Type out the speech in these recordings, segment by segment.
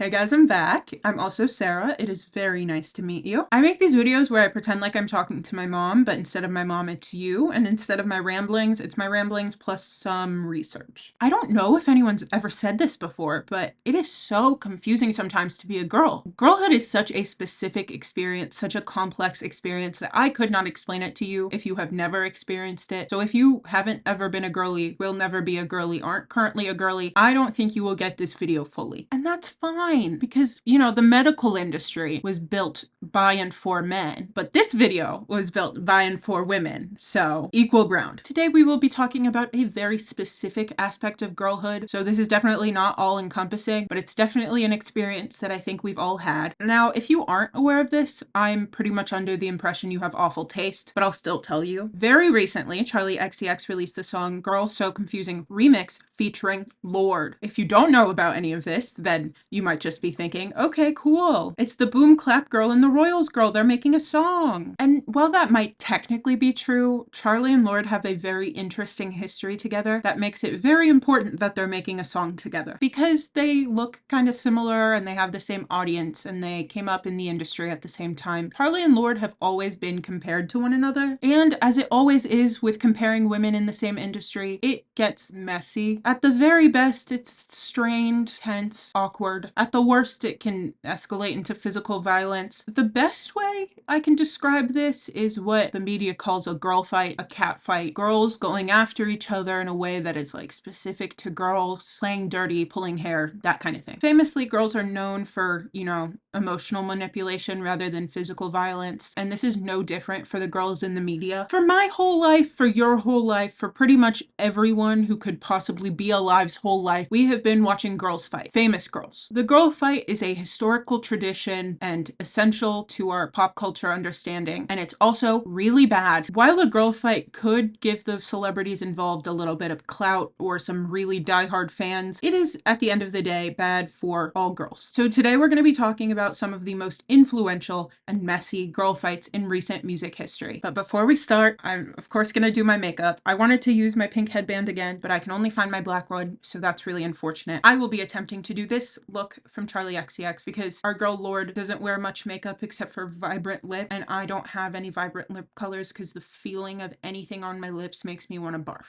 Hey guys, I'm back. I'm also Sarah. It is very nice to meet you. I make these videos where I pretend like I'm talking to my mom, but instead of my mom, it's you. And instead of my ramblings, it's my ramblings plus some research. I don't know if anyone's ever said this before, but it is so confusing sometimes to be a girl. Girlhood is such a specific experience, such a complex experience that I could not explain it to you if you have never experienced it. So if you haven't ever been a girly, will never be a girly, aren't currently a girly, I don't think you will get this video fully. And that's fine. Because, you know, the medical industry was built by and for men, but this video was built by and for women, so equal ground. Today we will be talking about a very specific aspect of girlhood, so this is definitely not all-encompassing, but it's definitely an experience that I think we've all had. Now, if you aren't aware of this, I'm pretty much under the impression you have awful taste, but I'll still tell you. Very recently, Charli XCX released the song Girl So Confusing remix featuring Lorde. If you don't know about any of this, then you might just be thinking, okay, cool. It's the Boom Clap Girl and the Royals girl. They're making a song. And while that might technically be true, Charli and Lorde have a very interesting history together that makes it very important that they're making a song together. Because they look kind of similar and they have the same audience and they came up in the industry at the same time. Charli and Lorde have always been compared to one another. And as it always is with comparing women in the same industry, it gets messy. At the very best, it's strained, tense, awkward. At the worst, it can escalate into physical violence. The best way I can describe this is what the media calls a girl fight, a cat fight. Girls going after each other in a way that is like specific to girls, playing dirty, pulling hair, that kind of thing. Famously, girls are known for, you know, emotional manipulation rather than physical violence, and this is no different for the girls in the media. For my whole life, for your whole life, for pretty much everyone who could possibly be alive's whole life, we have been watching girls fight. Famous girls. The girl fight is a historical tradition and essential to our pop culture understanding, and it's also really bad. While the girl fight could give the celebrities involved a little bit of clout or some really diehard fans, it is, at the end of the day, bad for all girls. So today we're going to be talking about some of the most influential and messy girl fights in recent music history. But before we start, I'm of course going to do my makeup. I wanted to use my pink headband again, but I can only find my black one, so that's really unfortunate. I will be attempting to do this look from Charli XCX because our girl Lorde doesn't wear much makeup except for vibrant lip, and I don't have any vibrant lip colors because the feeling of anything on my lips makes me want to barf.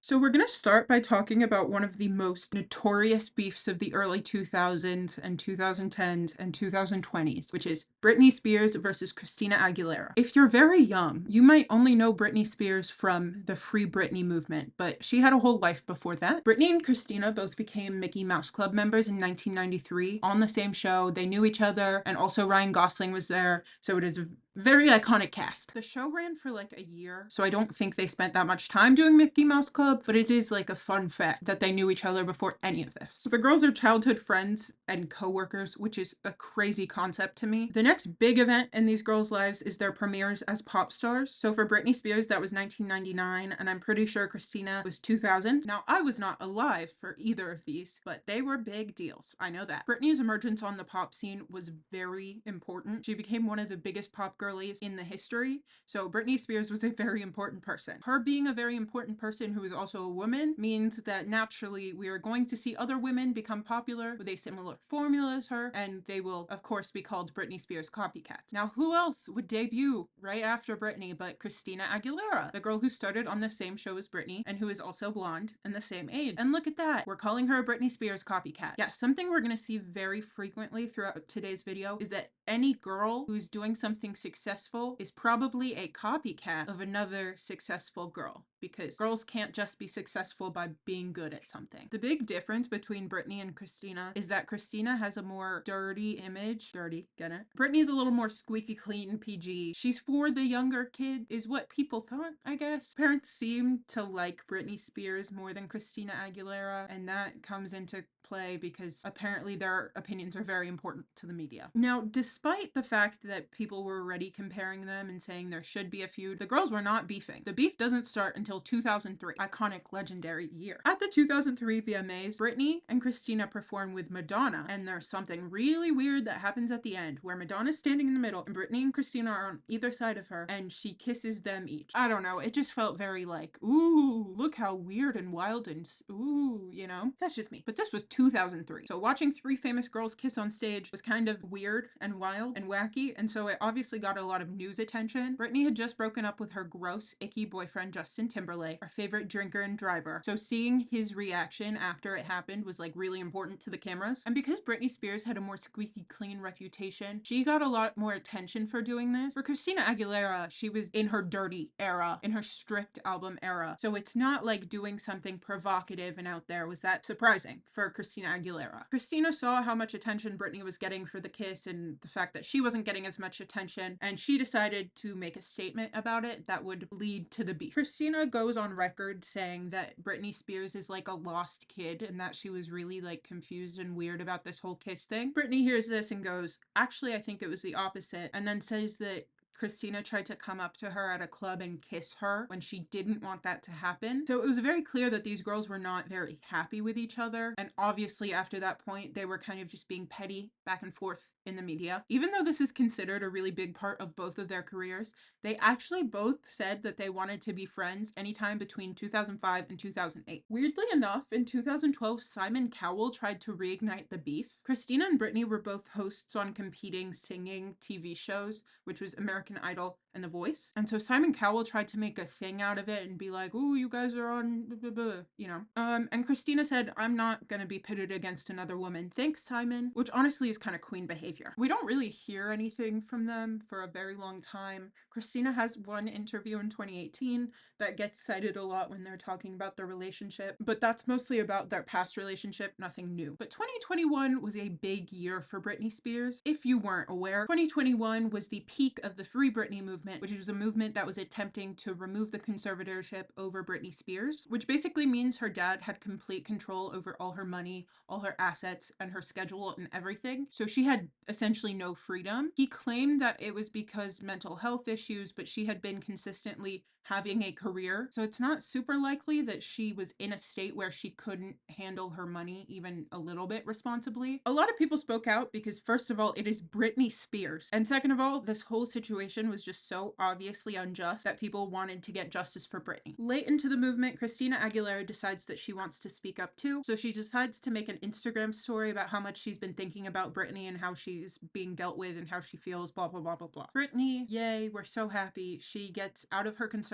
So we're going to start by talking about one of the most notorious beefs of the early 2000s and 2010s and 2020s, which is Britney Spears versus Christina Aguilera. If you're very young, you might only know Britney Spears from the Free Britney movement, but she had a whole life before that. Britney and Christina both became Mickey Mouse Club members in 1993 on the same show. They knew each other, and also Ryan Gosling was there, so it is a very iconic cast. The show ran for like a year, so I don't think they spent that much time doing Mickey Mouse Club, but it is like a fun fact that they knew each other before any of this. So the girls are childhood friends and co-workers, which is a crazy concept to me. The next big event in these girls' lives is their premieres as pop stars. So for Britney Spears, that was 1999, and I'm pretty sure Christina was 2000. Now, I was not alive for either of these, but they were big deals. I know that. Britney's emergence on the pop scene was very important. She became one of the biggest pop girlies in the history, so Britney Spears was a very important person. Her being a very important person who is also a woman means that naturally we are going to see other women become popular with a similar formula as her, and they will of course be called Britney Spears copycats. Now, who else would debut right after Britney but Christina Aguilera, the girl who started on the same show as Britney and who is also blonde and the same age? And look at that, we're calling her a Britney Spears copycat. Yeah, something we're gonna see very frequently throughout today's video is that any girl who's doing something successful is probably a copycat of another successful girl, because girls can't just be successful by being good at something. The big difference between Britney and Christina is that Christina has a more dirty image. Dirty, get it? Britney's a little more squeaky clean, PG. She's for the younger kid, is what people thought, I guess. Parents seem to like Britney Spears more than Christina Aguilera, and that comes into play because apparently their opinions are very important to the media. Now, despite the fact that people were already already comparing them and saying there should be a feud. The girls were not beefing. The beef doesn't start until 2003, iconic, legendary year. At the 2003 VMAs, Britney and Christina perform with Madonna, and there's something really weird that happens at the end where Madonna's standing in the middle and Britney and Christina are on either side of her, and she kisses them each. I don't know, it just felt very like, ooh, look how weird and wild and ooh, you know? That's just me. But this was 2003. So watching three famous girls kiss on stage was kind of weird and wild and wacky, and so it obviously got a lot of news attention. Britney had just broken up with her gross, icky boyfriend Justin Timberlake, our favorite drinker and driver. So seeing his reaction after it happened was like really important to the cameras. And because Britney Spears had a more squeaky clean reputation, she got a lot more attention for doing this. For Christina Aguilera, she was in her dirty era, in her stripped album era. So it's not like doing something provocative and out there was that surprising for Christina Aguilera. Christina saw how much attention Britney was getting for the kiss and the fact that she wasn't getting as much attention, and she decided to make a statement about it that would lead to the beef. Christina goes on record saying that Britney Spears is like a lost kid and that she was really like confused and weird about this whole kiss thing. Britney hears this and goes, actually, I think it was the opposite, and then says that Christina tried to come up to her at a club and kiss her when she didn't want that to happen. So it was very clear that these girls were not very happy with each other. And obviously after that point, they were kind of just being petty back and forth in the media. Even though this is considered a really big part of both of their careers, they actually both said that they wanted to be friends anytime between 2005 and 2008. Weirdly enough, in 2012, Simon Cowell tried to reignite the beef. Christina and Britney were both hosts on competing singing TV shows, which was American Idol and The Voice. And so Simon Cowell tried to make a thing out of it and be like, ooh, you guys are on blah, blah, blah, you know. And Christina said, I'm not gonna be pitted against another woman. Thanks, Simon. Which honestly is kind of queen behavior. We don't really hear anything from them for a very long time. Christina has one interview in 2018 that gets cited a lot when they're talking about their relationship, but that's mostly about their past relationship, nothing new. But 2021 was a big year for Britney Spears. If you weren't aware, 2021 was the peak of the Free Britney movement, which was a movement that was attempting to remove the conservatorship over Britney Spears, which basically means her dad had complete control over all her money, all her assets, and her schedule and everything. So she had essentially no freedom. He claimed that it was because mental health issues, but she had been consistently having a career. So it's not super likely that she was in a state where she couldn't handle her money even a little bit responsibly. A lot of people spoke out because first of all, it is Britney Spears. And second of all, this whole situation was just so obviously unjust that people wanted to get justice for Britney. Late into the movement, Christina Aguilera decides that she wants to speak up too. So she decides to make an Instagram story about how much she's been thinking about Britney and how she's being dealt with and how she feels, blah, blah, blah, blah, blah. Britney, yay, we're so happy. She gets out of her conservatorship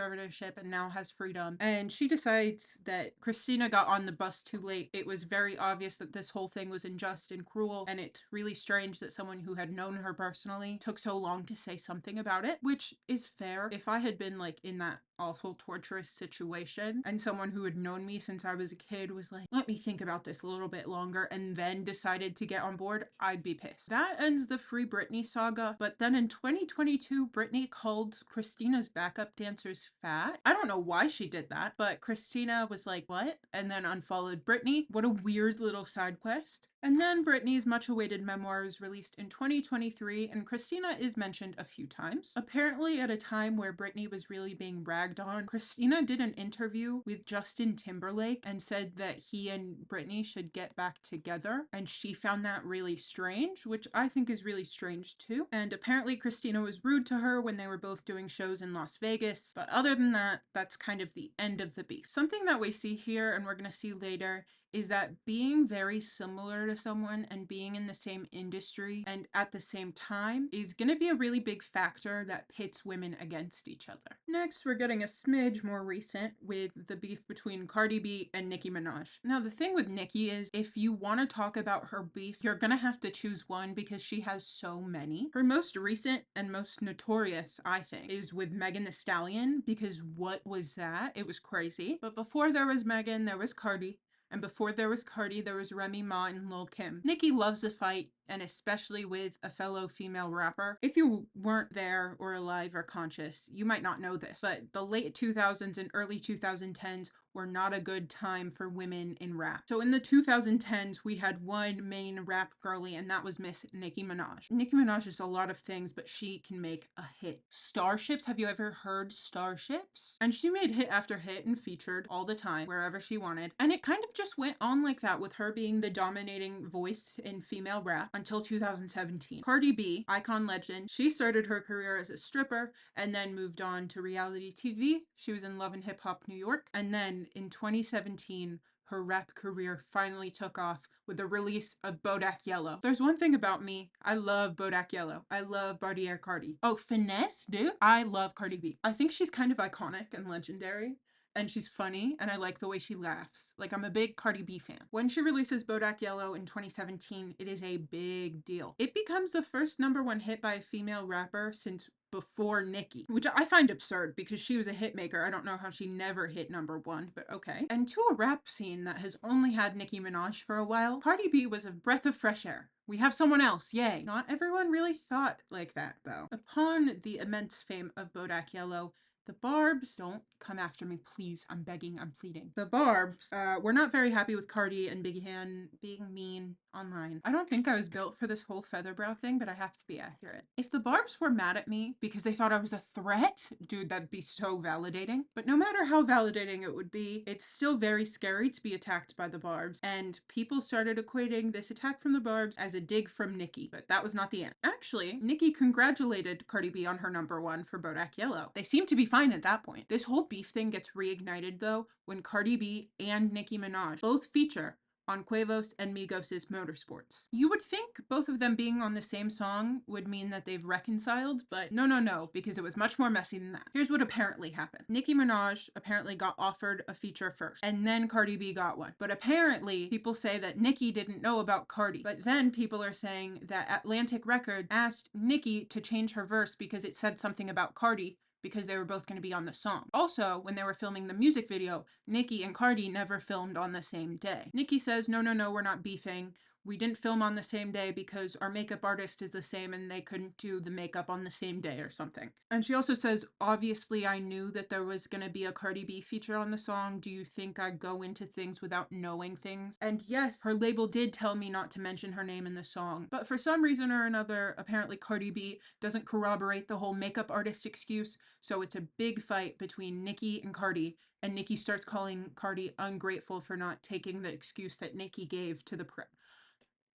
and now has freedom. And she decides that Christina got on the bus too late. It was very obvious that this whole thing was unjust and cruel, and it's really strange that someone who had known her personally took so long to say something about it, which is fair. If I had been like in that awful torturous situation and someone who had known me since I was a kid was like, let me think about this a little bit longer, and then decided to get on board, I'd be pissed. That ends the Free Britney saga, but then in 2022, Britney called Christina's backup dancers fat. I don't know why she did that, but Christina was like, what? And then unfollowed Britney. What a weird little side quest. And then Britney's much-awaited memoir was released in 2023, and Christina is mentioned a few times. Apparently at a time where Britney was really being ragged on, Christina did an interview with Justin Timberlake and said that he and Britney should get back together, and she found that really strange, which I think is really strange too. And apparently Christina was rude to her when they were both doing shows in Las Vegas, but other than that, that's kind of the end of the beef. Something that we see here, and we're gonna see later, is that being very similar to someone and being in the same industry and at the same time is going to be a really big factor that pits women against each other. Next, we're getting a smidge more recent with the beef between Cardi B and Nicki Minaj. Now, the thing with Nicki is if you want to talk about her beef, you're going to have to choose one because she has so many. Her most recent and most notorious, I think, is with Megan Thee Stallion, because what was that? It was crazy. But before there was Megan, there was Cardi. And before there was Cardi, there was Remy Ma and Lil Kim. Nicki loves a fight, and especially with a fellow female rapper. If you weren't there or alive or conscious, you might not know this, but the late 2000s and early 2010s were not a good time for women in rap. So in the 2010s, we had one main rap girly, and that was Miss Nicki Minaj. Nicki Minaj is a lot of things, but she can make a hit. Starships, have you ever heard Starships? And she made hit after hit and featured all the time, wherever she wanted. And it kind of just went on like that, with her being the dominating voice in female rap until 2017. Cardi B, icon legend, she started her career as a stripper and then moved on to reality TV. She was in Love and Hip Hop New York. And then in 2017, her rap career finally took off with the release of Bodak Yellow. There's one thing about me, I love Bodak Yellow. I love byeeee Cardi. Oh, Finesse, dude. I love Cardi B. I think she's kind of iconic and legendary. And she's funny, and I like the way she laughs. Like, I'm a big Cardi B fan. When she releases Bodak Yellow in 2017, it is a big deal. It becomes the first #1 hit by a female rapper since before Nicki, which I find absurd because she was a hit maker. I don't know how she never hit #1, but okay. And to a rap scene that has only had Nicki Minaj for a while, Cardi B was a breath of fresh air. We have someone else, yay. Not everyone really thought like that, though. Upon the immense fame of Bodak Yellow, the Barbs, don't come after me, please. I'm begging, I'm pleading. The Barbs were not very happy with Cardi and began being mean online. I don't think I was built for this whole featherbrow thing, but I have to be accurate. If the Barbs were mad at me because they thought I was a threat, dude, that'd be so validating. But no matter how validating it would be, it's still very scary to be attacked by the Barbs. And people started equating this attack from the Barbs as a dig from Nicki, but that was not the end. Actually, Nicki congratulated Cardi B on her #1 for Bodak Yellow. They seem to be fine at that point. This whole beef thing gets reignited though when Cardi B and Nicki Minaj both feature on Quavo's and Migos' Motorsports. You would think both of them being on the same song would mean that they've reconciled, but no, because it was much more messy than that. Here's what apparently happened. Nicki Minaj apparently got offered a feature first, and then Cardi B got one. But apparently, people say that Nicki didn't know about Cardi. But then people are saying that Atlantic Records asked Nicki to change her verse because it said something about Cardi, because they were both going to be on the song. Also, when they were filming the music video, Nicki and Cardi never filmed on the same day. Nicki says, no, we're not beefing. We didn't film on the same day because our makeup artist is the same and they couldn't do the makeup on the same day or something. And she also says, obviously I knew that there was going to be a Cardi B feature on the song. Do you think I go into things without knowing things? And yes, her label did tell me not to mention her name in the song. But for some reason or another, apparently Cardi B doesn't corroborate the whole makeup artist excuse. So it's a big fight between Nicki and Cardi. And Nicki starts calling Cardi ungrateful for not taking the excuse that Nicki gave to the press.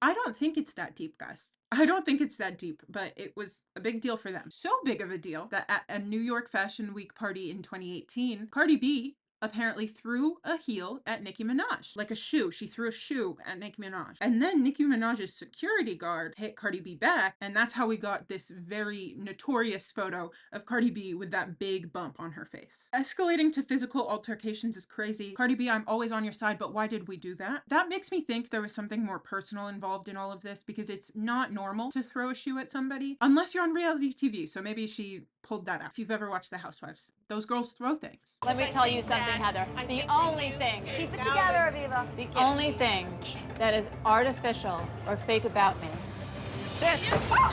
I don't think it's that deep, guys. I don't think it's that deep, but it was a big deal for them. So big of a deal that at a New York Fashion Week party in 2018, Cardi B apparently threw a heel at Nicki Minaj. Like a shoe. She threw a shoe at Nicki Minaj. And then Nicki Minaj's security guard hit Cardi B back, and that's how we got this very notorious photo of Cardi B with that big bump on her face. Escalating to physical altercations is crazy. Cardi B, I'm always on your side, but why did we do that? That makes me think there was something more personal involved in all of this, because it's not normal to throw a shoe at somebody, unless you're on reality TV, so maybe she pulled that out. If you've ever watched The Housewives, those girls throw things. Let me tell you something, Heather. The only thing, keep it together, Aviva. The only thing that is artificial or fake about me, this. I'm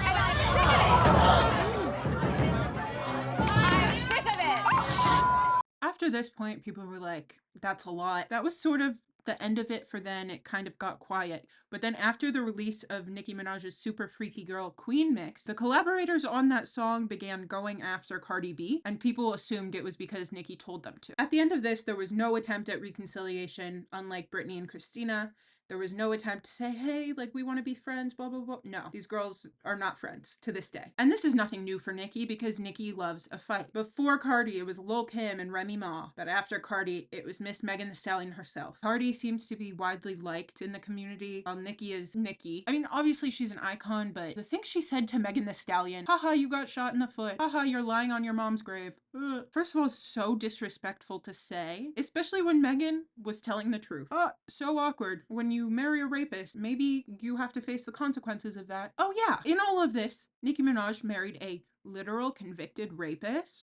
sick of it. After this point, people were like, that's a lot. That was sort of the end of it for then. It kind of got quiet. But then after the release of Nicki Minaj's Super Freaky Girl Queen mix, the collaborators on that song began going after Cardi B, and people assumed it was because Nicki told them to. At the end of this, there was no attempt at reconciliation, unlike Britney and Christina. There was no attempt to say, hey, like, we want to be friends, blah, blah, blah. No, these girls are not friends to this day. And this is nothing new for Nicki, because Nicki loves a fight. Before Cardi, it was Lil Kim and Remy Ma, but after Cardi, it was Miss Megan Thee Stallion herself. Cardi seems to be widely liked in the community, while Nicki is Nicki. I mean, obviously she's an icon, but the things she said to Megan Thee Stallion, haha, you got shot in the foot, haha, you're lying on your mom's grave. Ugh. First of all, so disrespectful to say, especially when Megan was telling the truth. Oh, so awkward. When you marry a rapist, maybe you have to face the consequences of that. Oh yeah, in all of this, Nicki Minaj married a literal convicted rapist,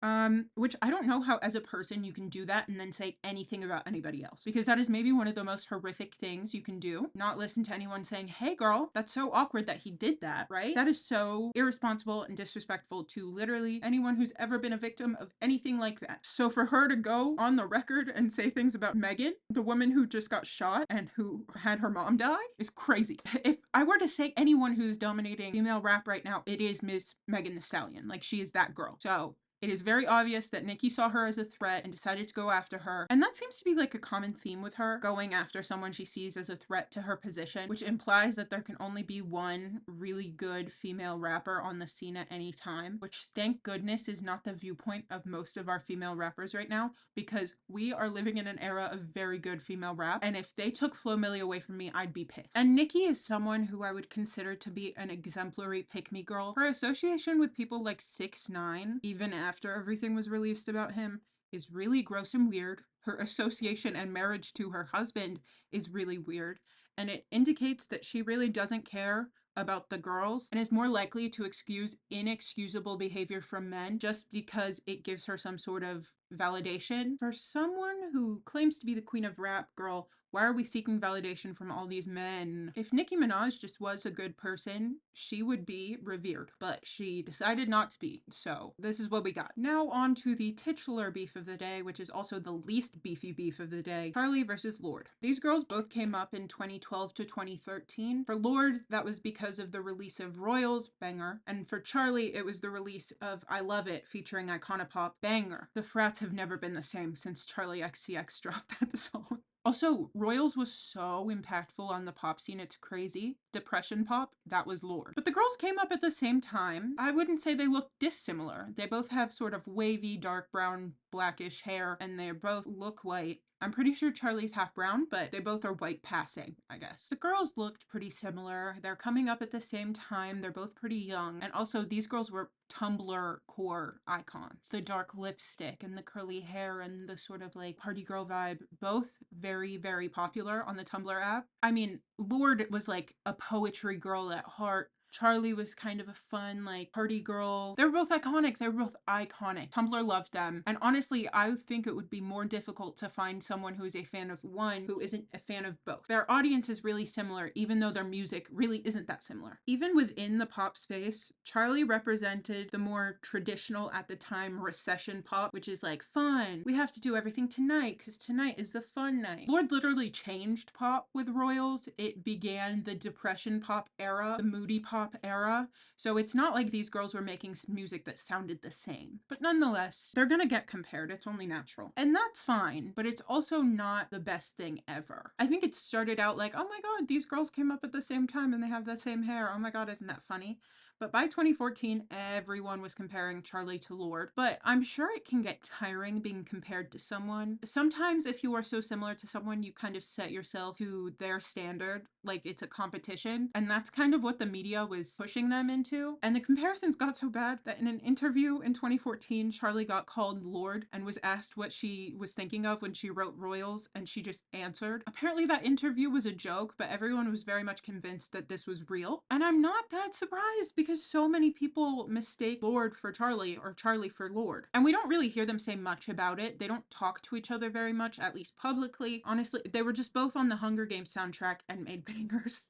which I don't know how as a person you can do that and then say anything about anybody else, because that is maybe one of the most horrific things you can do. Not listen to anyone saying, hey girl, that's so awkward that he did that, right? That is so irresponsible and disrespectful to literally anyone who's ever been a victim of anything like that. So for her to go on the record and say things about Megan, the woman who just got shot and who had her mom die, is crazy. If I were to say anyone who's dominating female rap right now, it is Miss Megan Thee Stallion. Like, she is that girl. So it is very obvious that Nicki saw her as a threat and decided to go after her. And that seems to be like a common theme with her, going after someone she sees as a threat to her position, which implies that there can only be one really good female rapper on the scene at any time, which thank goodness is not the viewpoint of most of our female rappers right now, because we are living in an era of very good female rap. And if they took Flo Milli away from me, I'd be pissed. And Nicki is someone who I would consider to be an exemplary pick-me girl. Her association with people like 6ix9ine, even after everything was released about him, is really gross and weird. Her association and marriage to her husband is really weird, and it indicates that she really doesn't care about the girls and is more likely to excuse inexcusable behavior from men just because it gives her some sort of validation. For someone who claims to be the queen of rap, girl, why are we seeking validation from all these men? If Nicki Minaj just was a good person, she would be revered, but she decided not to be, so this is what we got. Now on to the titular beef of the day, which is also the least beefy beef of the day, Charli versus Lorde. These girls both came up in 2012 to 2013. For Lorde, that was because of the release of Royals, banger, and for Charli, it was the release of I Love It featuring Iconopop, banger. The frats have never been the same since Charli XCX dropped that song. Also, Royals was so impactful on the pop scene, it's crazy. Depression pop, that was Lorde. But the girls came up at the same time. I wouldn't say they look dissimilar. They both have sort of wavy, dark brown, blackish hair, and they both look white. I'm pretty sure Charli's half brown, but they both are white passing, I guess. The girls looked pretty similar. They're coming up at the same time. They're both pretty young. And also, these girls were Tumblr core icons. The dark lipstick and the curly hair and the sort of like party girl vibe, both very, very popular on the Tumblr app. I mean, Lorde was like a poetry girl at heart. Charli was kind of a fun, like, party girl. They were both iconic. They were both iconic. Tumblr loved them. And honestly, I think it would be more difficult to find someone who is a fan of one who isn't a fan of both. Their audience is really similar, even though their music really isn't that similar. Even within the pop space, Charli represented the more traditional at the time recession pop, which is like, fun. We have to do everything tonight because tonight is the fun night. Lorde literally changed pop with Royals. It began the depression pop era, the moody pop era. So it's not like these girls were making music that sounded the same. But nonetheless, they're gonna get compared. It's only natural. And that's fine, but it's also not the best thing ever. I think it started out like, oh my god, these girls came up at the same time and they have that same hair. Oh my god, isn't that funny? But by 2014, everyone was comparing Charli to Lorde. But I'm sure it can get tiring being compared to someone. Sometimes if you are so similar to someone, you kind of set yourself to their standard, like it's a competition. And that's kind of what the media was pushing them into. And the comparisons got so bad that in an interview in 2014, Charli got called Lorde and was asked what she was thinking of when she wrote Royals, and she just answered. Apparently that interview was a joke, but everyone was very much convinced that this was real. And I'm not that surprised because so many people mistake Lorde for Charli or Charli for Lorde. And we don't really hear them say much about it. They don't talk to each other very much, at least publicly. Honestly, they were just both on the Hunger Games soundtrack and made bangers.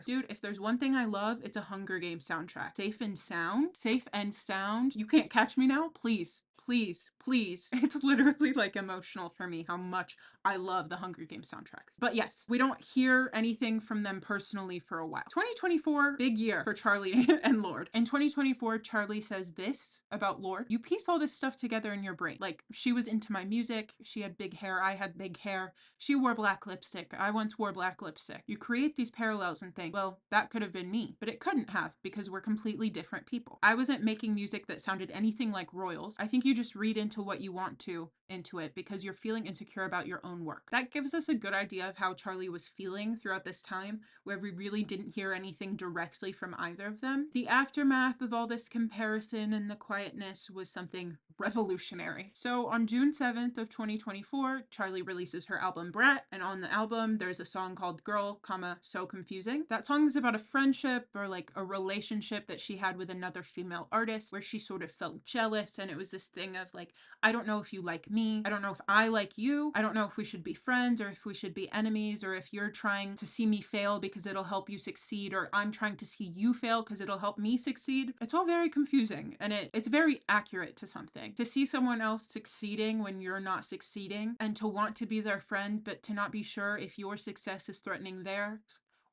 Dude, if there's one thing I love, it's a Hunger Games soundtrack. Safe and sound. Safe and sound. You can't catch me now? Please. Please, please. It's literally like emotional for me how much I love the Hunger Games soundtracks. But yes, we don't hear anything from them personally for a while. 2024, big year for Charli and Lorde. In 2024, Charli says this about Lorde: you piece all this stuff together in your brain. Like, she was into my music, she had big hair, I had big hair, she wore black lipstick, I once wore black lipstick. You create these parallels and think, well, that could have been me. But it couldn't have, because we're completely different people. I wasn't making music that sounded anything like Royals. I think you just read into what you want to into it because you're feeling insecure about your own work. That gives us a good idea of how Charli was feeling throughout this time, where we really didn't hear anything directly from either of them. The aftermath of all this comparison and the quietness was something revolutionary. So on June 7th of 2024, Charli releases her album Brat, and on the album there's a song called Girl, So Confusing. That song is about a friendship or like a relationship that she had with another female artist where she sort of felt jealous, and it was this thing of like, I don't know if you like me, I don't know if I like you, I don't know if we should be friends or if we should be enemies, or if you're trying to see me fail because it'll help you succeed, or I'm trying to see you fail because it'll help me succeed. It's all very confusing, and it's very accurate to something. To see someone else succeeding when you're not succeeding, and to want to be their friend but to not be sure if your success is threatening theirs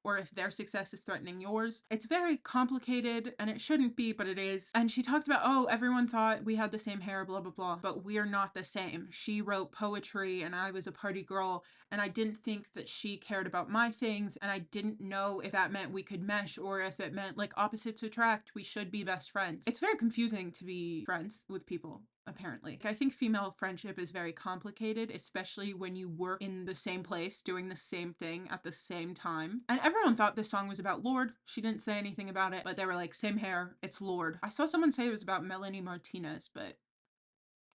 or if their success is threatening yours. It's very complicated, and it shouldn't be, but it is. And she talks about, oh, everyone thought we had the same hair, blah, blah, blah, but we're not the same. She wrote poetry and I was a party girl, and I didn't think that she cared about my things, and I didn't know if that meant we could mesh or if it meant like opposites attract, we should be best friends. It's very confusing to be friends with people, apparently. I think female friendship is very complicated, especially when you work in the same place doing the same thing at the same time. And everyone thought this song was about Lorde. She didn't say anything about it, but they were like, same hair, it's Lorde. I saw someone say it was about Melanie Martinez, but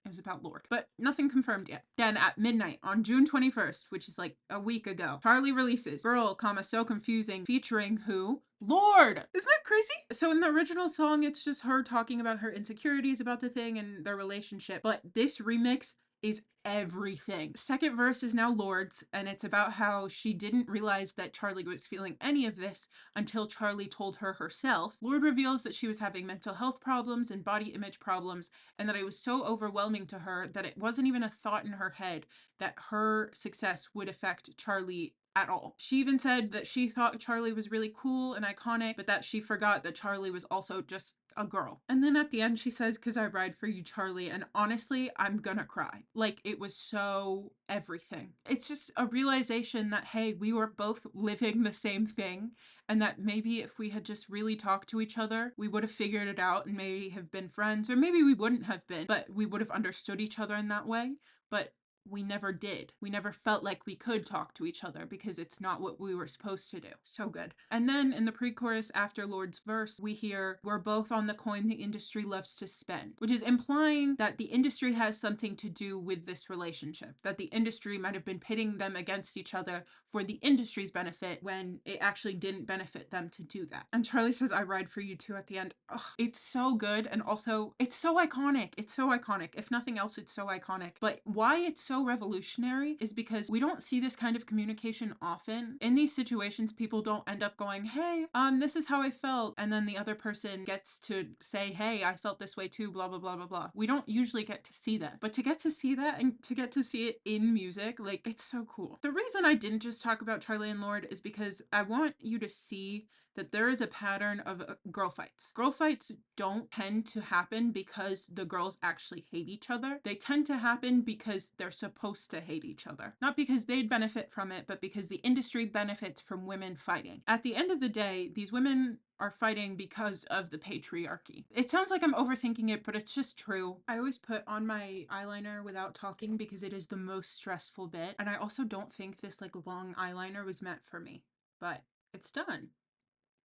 it was about Lorde, but nothing confirmed yet. Then at midnight on June 21st, which is like a week ago, Charli releases Girl, So Confusing, featuring who? Lorde! Isn't that crazy? So in the original song, it's just her talking about her insecurities about the thing and their relationship, but this remix is everything. Second verse is now Lorde's, and it's about how she didn't realize that Charli was feeling any of this until Charli told her herself. Lorde reveals that she was having mental health problems and body image problems, and that it was so overwhelming to her that it wasn't even a thought in her head that her success would affect Charli at all. She even said that she thought Charli was really cool and iconic, but that she forgot that Charli was also just a girl. And then at the end she says, "'Cause I ride for you, Charli," and honestly, I'm gonna cry. Like, it was so everything. It's just a realization that, hey, we were both living the same thing, and that maybe if we had just really talked to each other, we would have figured it out and maybe have been friends, or maybe we wouldn't have been, but we would have understood each other in that way. But we never did. We never felt like we could talk to each other because it's not what we were supposed to do. So good. And then in the pre-chorus after Lorde's verse, we hear, "We're both on the coin the industry loves to spend," which is implying that the industry has something to do with this relationship, that the industry might have been pitting them against each other for the industry's benefit when it actually didn't benefit them to do that. And Charli says, "I ride for you too" at the end. Ugh, it's so good, and also it's so iconic. It's so iconic. If nothing else, it's so iconic. But why it's so revolutionary is because we don't see this kind of communication often. In these situations, people don't end up going, "Hey, this is how I felt," and then the other person gets to say, "Hey, I felt this way too, blah, blah, blah, blah, blah." We don't usually get to see that. But to get to see that and to get to see it in music, like, it's so cool. The reason I didn't just talk about Charli and Lorde is because I want you to see that there is a pattern of girl fights. Girl fights don't tend to happen because the girls actually hate each other. They tend to happen because they're supposed to hate each other. Not because they'd benefit from it, but because the industry benefits from women fighting. At the end of the day, these women are fighting because of the patriarchy. It sounds like I'm overthinking it, but it's just true. I always put on my eyeliner without talking because it is the most stressful bit. And I also don't think this like long eyeliner was meant for me, but it's done.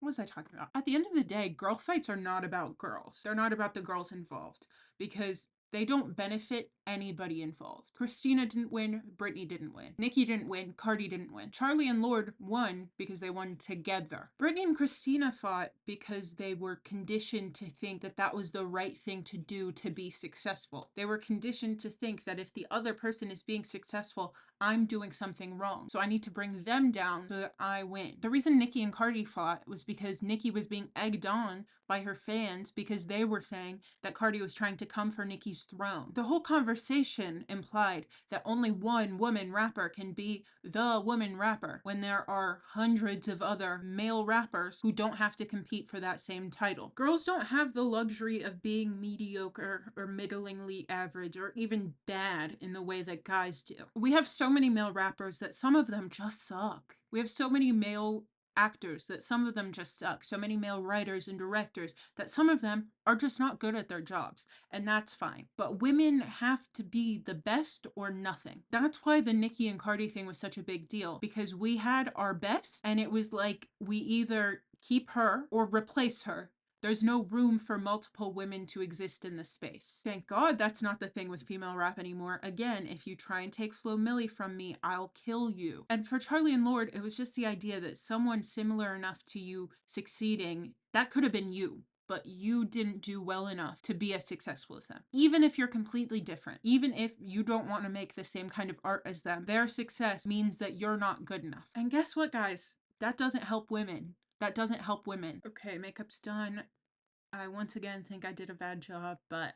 What was I talking about? At the end of the day, girl fights are not about girls. They're not about the girls involved because they don't benefit anybody involved. Christina didn't win, Britney didn't win, Nicki didn't win, Cardi didn't win. Charli and Lorde won because they won together. Britney and Christina fought because they were conditioned to think that that was the right thing to do to be successful. They were conditioned to think that if the other person is being successful, I'm doing something wrong. So I need to bring them down so that I win. The reason Nicki and Cardi fought was because Nicki was being egged on by her fans because they were saying that Cardi was trying to come for Nicki's throne. The whole conversation implied that only one woman rapper can be the woman rapper when there are hundreds of other male rappers who don't have to compete for that same title. Girls don't have the luxury of being mediocre or middlingly average or even bad in the way that guys do. We have so many male rappers that some of them just suck. We have so many male actors that some of them just suck. So many male writers and directors that some of them are just not good at their jobs, and that's fine. But women have to be the best or nothing. That's why the Nicki and Cardi thing was such a big deal, because we had our best and it was like we either keep her or replace her. There's no room for multiple women to exist in this space. Thank God that's not the thing with female rap anymore. Again, if you try and take Flo Milli from me, I'll kill you. And for Charli and Lorde, it was just the idea that someone similar enough to you succeeding, that could have been you, but you didn't do well enough to be as successful as them. Even if you're completely different, even if you don't want to make the same kind of art as them, their success means that you're not good enough. And guess what, guys? That doesn't help women. That doesn't help women. Okay, makeup's done. I once again think I did a bad job, but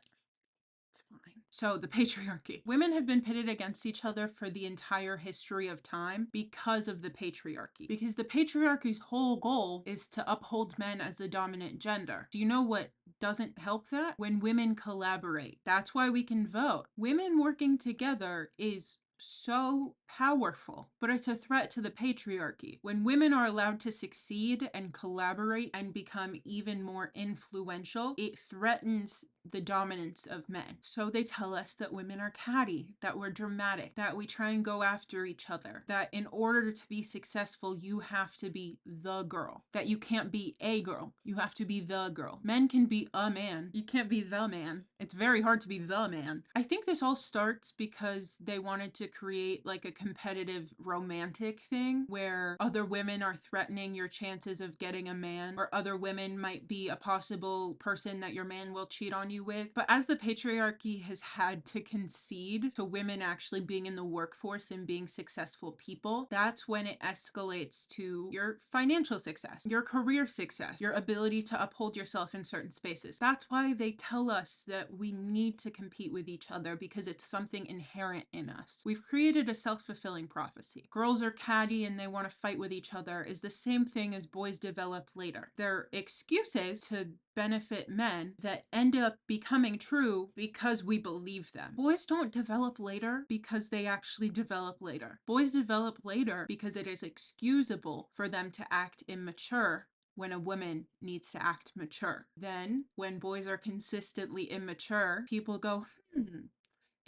it's fine. So the patriarchy. Women have been pitted against each other for the entire history of time because of the patriarchy. Because the patriarchy's whole goal is to uphold men as the dominant gender. Do you know what doesn't help that? When women collaborate. That's why we can vote. Women working together is so powerful, but it's a threat to the patriarchy. When women are allowed to succeed and collaborate and become even more influential, it threatens the dominance of men. So they tell us that women are catty, that we're dramatic, that we try and go after each other, that in order to be successful, you have to be the girl, that you can't be a girl, you have to be the girl. Men can be a man, you can't be the man. It's very hard to be the man. I think this all starts because they wanted to create like a competitive romantic thing where other women are threatening your chances of getting a man, or other women might be a possible person that your man will cheat on you with. But as the patriarchy has had to concede to women actually being in the workforce and being successful people, that's when it escalates to your financial success, your career success, your ability to uphold yourself in certain spaces. That's why they tell us that we need to compete with each other, because it's something inherent in us. We've created a self-fulfilling prophecy. Girls are catty and they want to fight with each other is the same thing as boys develop later. They're excuses to benefit men that end up becoming true because we believe them. Boys don't develop later because they actually develop later. Boys develop later because it is excusable for them to act immature when a woman needs to act mature. Then, when boys are consistently immature, people go,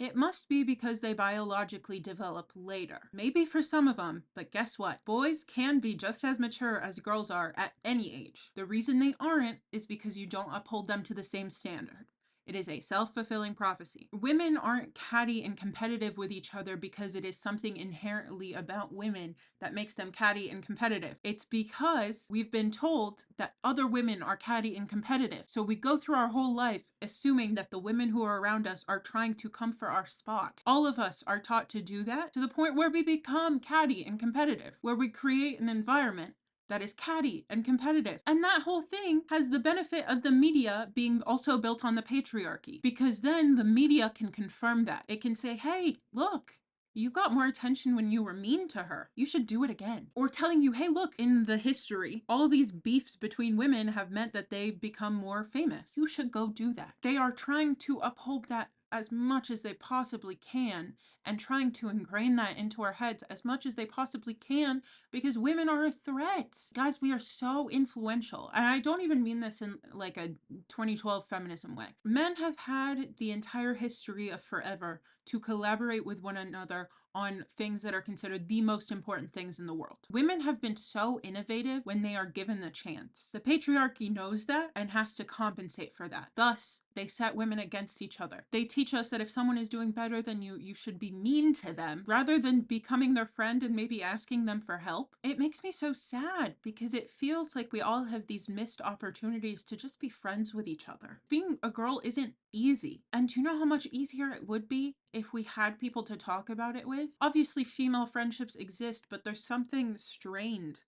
it must be because they biologically develop later. Maybe for some of them, but guess what? Boys can be just as mature as girls are at any age. The reason they aren't is because you don't uphold them to the same standard. It is a self-fulfilling prophecy. Women aren't catty and competitive with each other because it is something inherently about women that makes them catty and competitive. It's because we've been told that other women are catty and competitive. So we go through our whole life assuming that the women who are around us are trying to come for our spot. All of us are taught to do that to the point where we become catty and competitive, where we create an environment that is catty and competitive. And that whole thing has the benefit of the media being also built on the patriarchy, because then the media can confirm that. It can say, hey, look, you got more attention when you were mean to her. You should do it again. Or telling you, hey, look, in the history, all these beefs between women have meant that they've become more famous. You should go do that. They are trying to uphold that as much as they possibly can, and trying to ingrain that into our heads as much as they possibly can, because women are a threat. Guys, we are so influential. And I don't even mean this in like a 2012 feminism way. Men have had the entire history of forever to collaborate with one another on things that are considered the most important things in the world. Women have been so innovative when they are given the chance. The patriarchy knows that and has to compensate for that. Thus, they set women against each other. They teach us that if someone is doing better than you, you should be mean to them rather than becoming their friend and maybe asking them for help. It makes me so sad because it feels like we all have these missed opportunities to just be friends with each other. Being a girl isn't easy. And do you know how much easier it would be if we had people to talk about it with? Obviously, female friendships exist, but there's something strained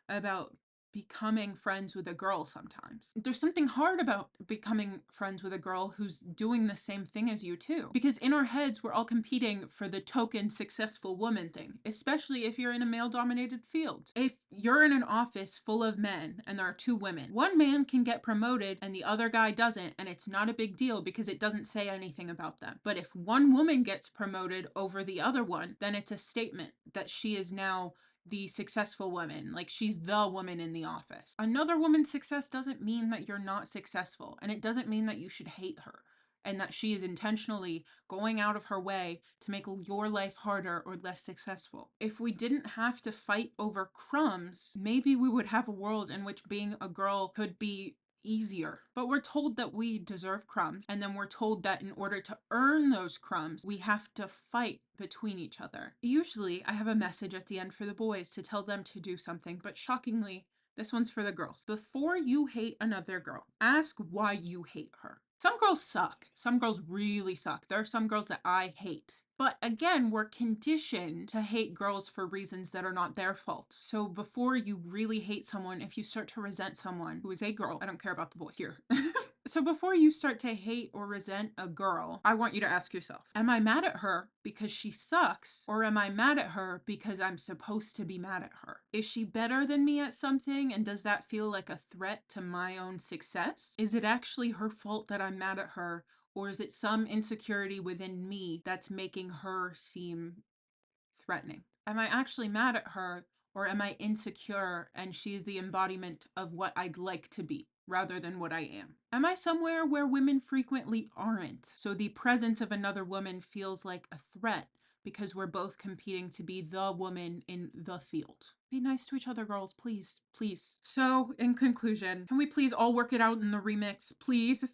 about becoming friends with a girl sometimes. There's something hard about becoming friends with a girl who's doing the same thing as you too. Because in our heads, we're all competing for the token successful woman thing, especially if you're in a male-dominated field. If you're in an office full of men and there are two women, one man can get promoted and the other guy doesn't, and it's not a big deal because it doesn't say anything about them. But if one woman gets promoted over the other one, then it's a statement that she is now the successful woman, like she's the woman in the office. Another woman's success doesn't mean that you're not successful, and it doesn't mean that you should hate her and that she is intentionally going out of her way to make your life harder or less successful. If we didn't have to fight over crumbs, maybe we would have a world in which being a girl could be easier. But we're told that we deserve crumbs, and then we're told that in order to earn those crumbs, we have to fight between each other. Usually, I have a message at the end for the boys to tell them to do something, but shockingly, this one's for the girls. Before you hate another girl, ask why you hate her. Some girls suck. Some girls really suck. There are some girls that I hate. But again, we're conditioned to hate girls for reasons that are not their fault. So before you really hate someone, if you start to resent someone who is a girl, I don't care about the boys here. So before you start to hate or resent a girl, I want you to ask yourself, am I mad at her because she sucks? Or am I mad at her because I'm supposed to be mad at her? Is she better than me at something, and does that feel like a threat to my own success? Is it actually her fault that I'm mad at her? Or is it some insecurity within me that's making her seem threatening? Am I actually mad at her, or am I insecure and she's the embodiment of what I'd like to be rather than what I am? Am I somewhere where women frequently aren't? So the presence of another woman feels like a threat because we're both competing to be the woman in the field. Be nice to each other, girls, please, please. So in conclusion, can we please all work it out in the remix, please?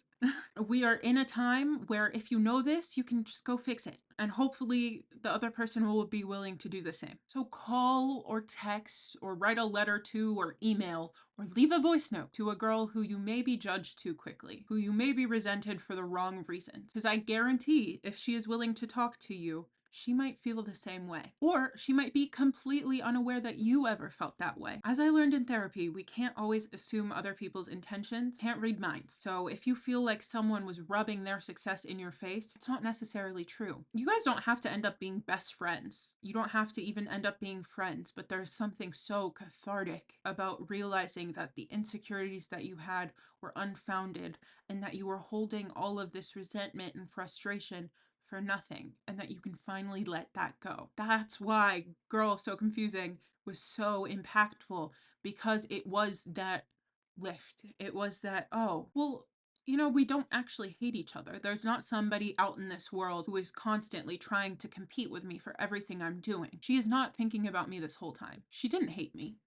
We are in a time where if you know this, you can just go fix it. And hopefully the other person will be willing to do the same. So call or text or write a letter to or email or leave a voice note to a girl who you may be judged too quickly, who you may be resented for the wrong reasons. Because I guarantee if she is willing to talk to you, she might feel the same way. Or she might be completely unaware that you ever felt that way. As I learned in therapy, we can't always assume other people's intentions, can't read minds. So if you feel like someone was rubbing their success in your face, it's not necessarily true. You guys don't have to end up being best friends. You don't have to even end up being friends, but there's something so cathartic about realizing that the insecurities that you had were unfounded and that you were holding all of this resentment and frustration for nothing, and that you can finally let that go. That's why Girl So Confusing was so impactful, because it was that lift. It was that, oh, well, you know, we don't actually hate each other. There's not somebody out in this world who is constantly trying to compete with me for everything I'm doing. She is not thinking about me this whole time. She didn't hate me.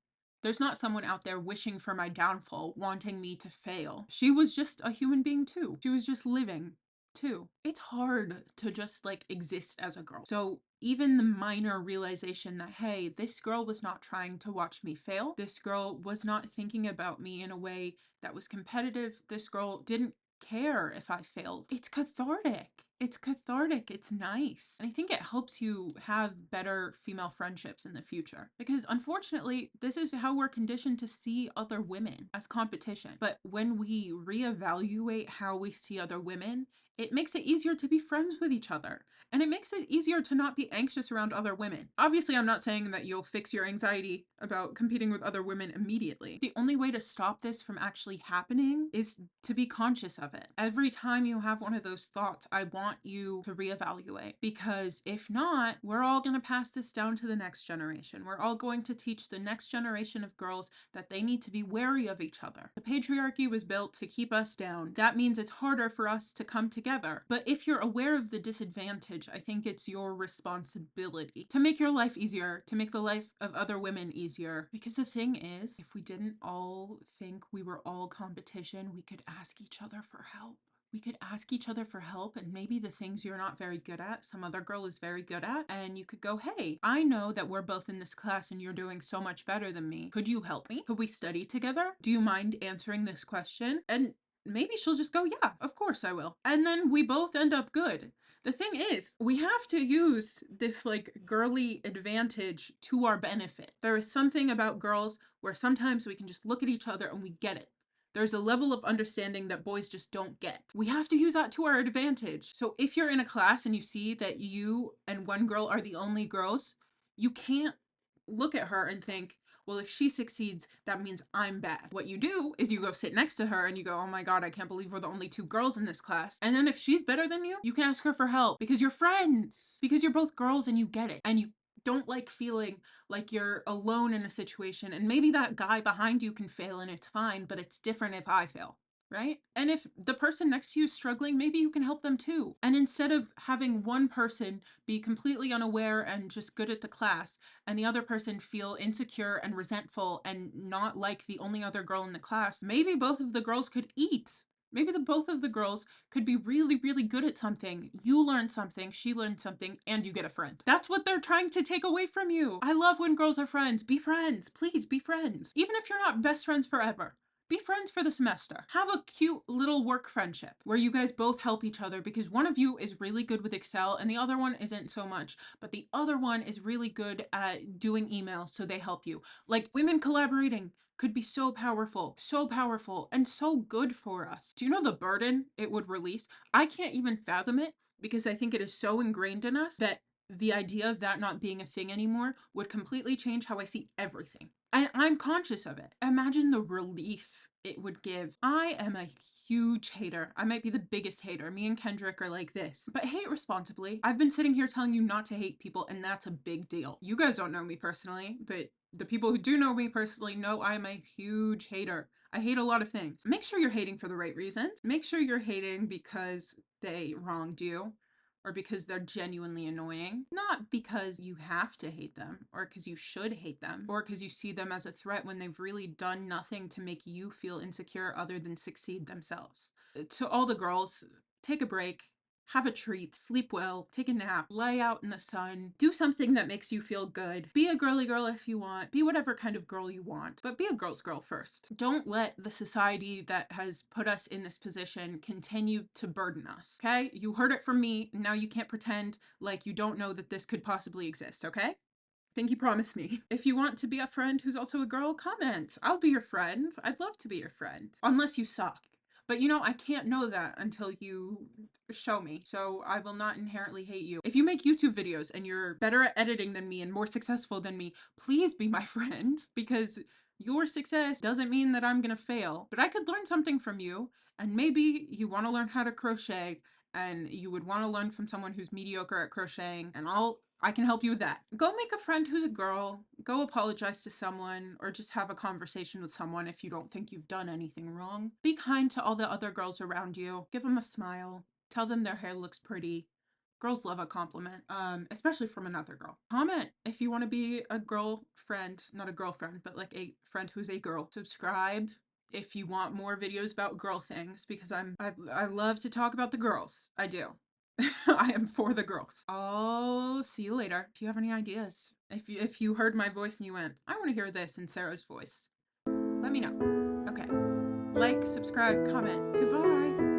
There's not someone out there wishing for my downfall, wanting me to fail. She was just a human being too. She was just living too. It's hard to just like exist as a girl. So even the minor realization that, hey, this girl was not trying to watch me fail. This girl was not thinking about me in a way that was competitive. This girl didn't care if I failed. It's cathartic. It's cathartic. It's nice. And I think it helps you have better female friendships in the future. Because unfortunately, this is how we're conditioned to see other women, as competition. But when we reevaluate how we see other women, it makes it easier to be friends with each other. And it makes it easier to not be anxious around other women. Obviously, I'm not saying that you'll fix your anxiety about competing with other women immediately. The only way to stop this from actually happening is to be conscious of it. Every time you have one of those thoughts, I want you to reevaluate, because if not, we're all going to pass this down to the next generation. We're all going to teach the next generation of girls that they need to be wary of each other. The patriarchy was built to keep us down. That means it's harder for us to come together. But if you're aware of the disadvantage, I think it's your responsibility to make your life easier, to make the life of other women easier. Because the thing is, if we didn't all think we were all competition, we could ask each other for help. We could ask each other for help, and maybe the things you're not very good at, some other girl is very good at, and you could go, hey, I know that we're both in this class and you're doing so much better than me. Could you help me? Could we study together? Do you mind answering this question? And maybe she'll just go, yeah, of course I will. And then we both end up good. The thing is, we have to use this like girly advantage to our benefit. There is something about girls where sometimes we can just look at each other and we get it. There's a level of understanding that boys just don't get. We have to use that to our advantage. So if you're in a class and you see that you and one girl are the only girls, you can't look at her and think, well, if she succeeds, that means I'm bad. What you do is you go sit next to her and you go, oh my God, I can't believe we're the only two girls in this class. And then if she's better than you can ask her for help, because you're friends, because you're both girls and you get it. And you don't like feeling like you're alone in a situation, and maybe that guy behind you can fail and it's fine, but it's different if I fail, right? And if the person next to you is struggling, maybe you can help them too. And instead of having one person be completely unaware and just good at the class, and the other person feel insecure and resentful and not like the only other girl in the class, maybe both of the girls could eat. Maybe both of the girls could be really, really good at something. You learn something, she learned something, and you get a friend. That's what they're trying to take away from you. I love when girls are friends. Be friends. Please be friends. Even if you're not best friends forever. Be friends for the semester. Have a cute little work friendship where you guys both help each other because one of you is really good with Excel and the other one isn't so much, but the other one is really good at doing emails, so they help you. Like, women collaborating could be so powerful, and so good for us. Do you know the burden it would release? I can't even fathom it because I think it is so ingrained in us that the idea of that not being a thing anymore would completely change how I see everything. And I'm conscious of it. Imagine the relief it would give. I am a huge hater. I might be the biggest hater. Me and Kendrick are like this. But hate responsibly. I've been sitting here telling you not to hate people, and that's a big deal. You guys don't know me personally, but the people who do know me personally know I'm a huge hater. I hate a lot of things. Make sure you're hating for the right reasons. Make sure you're hating because they wronged you, or because they're genuinely annoying, not because you have to hate them, or because you should hate them, or because you see them as a threat when they've really done nothing to make you feel insecure other than succeed themselves. To all the girls, take a break. Have a treat, sleep well, take a nap, lay out in the sun, do something that makes you feel good. Be a girly girl if you want, be whatever kind of girl you want, but be a girl's girl first. Don't let the society that has put us in this position continue to burden us, okay? You heard it from me, now you can't pretend like you don't know that this could possibly exist, okay? Pinky promise me. If you want to be a friend who's also a girl, comment. I'll be your friend. I'd love to be your friend. Unless you suck. But you know, I can't know that until you show me, so I will not inherently hate you. If you make YouTube videos and you're better at editing than me and more successful than me, please be my friend, because your success doesn't mean that I'm gonna fail. But I could learn something from you, and maybe you want to learn how to crochet, and you would want to learn from someone who's mediocre at crocheting, and I can help you with that. Go make a friend who's a girl, go apologize to someone, or just have a conversation with someone if you don't think you've done anything wrong. Be kind to all the other girls around you. Give them a smile. Tell them their hair looks pretty. Girls love a compliment, especially from another girl. Comment if you want to be a girl friend, not a girlfriend, but like a friend who's a girl. Subscribe if you want more videos about girl things, because I love to talk about the girls. I do. I am for the girls. I'll see you later. If you have any ideas, if you heard my voice and you went, I want to hear this in Sarah's voice, let me know. Okay. Like, subscribe, comment. Goodbye.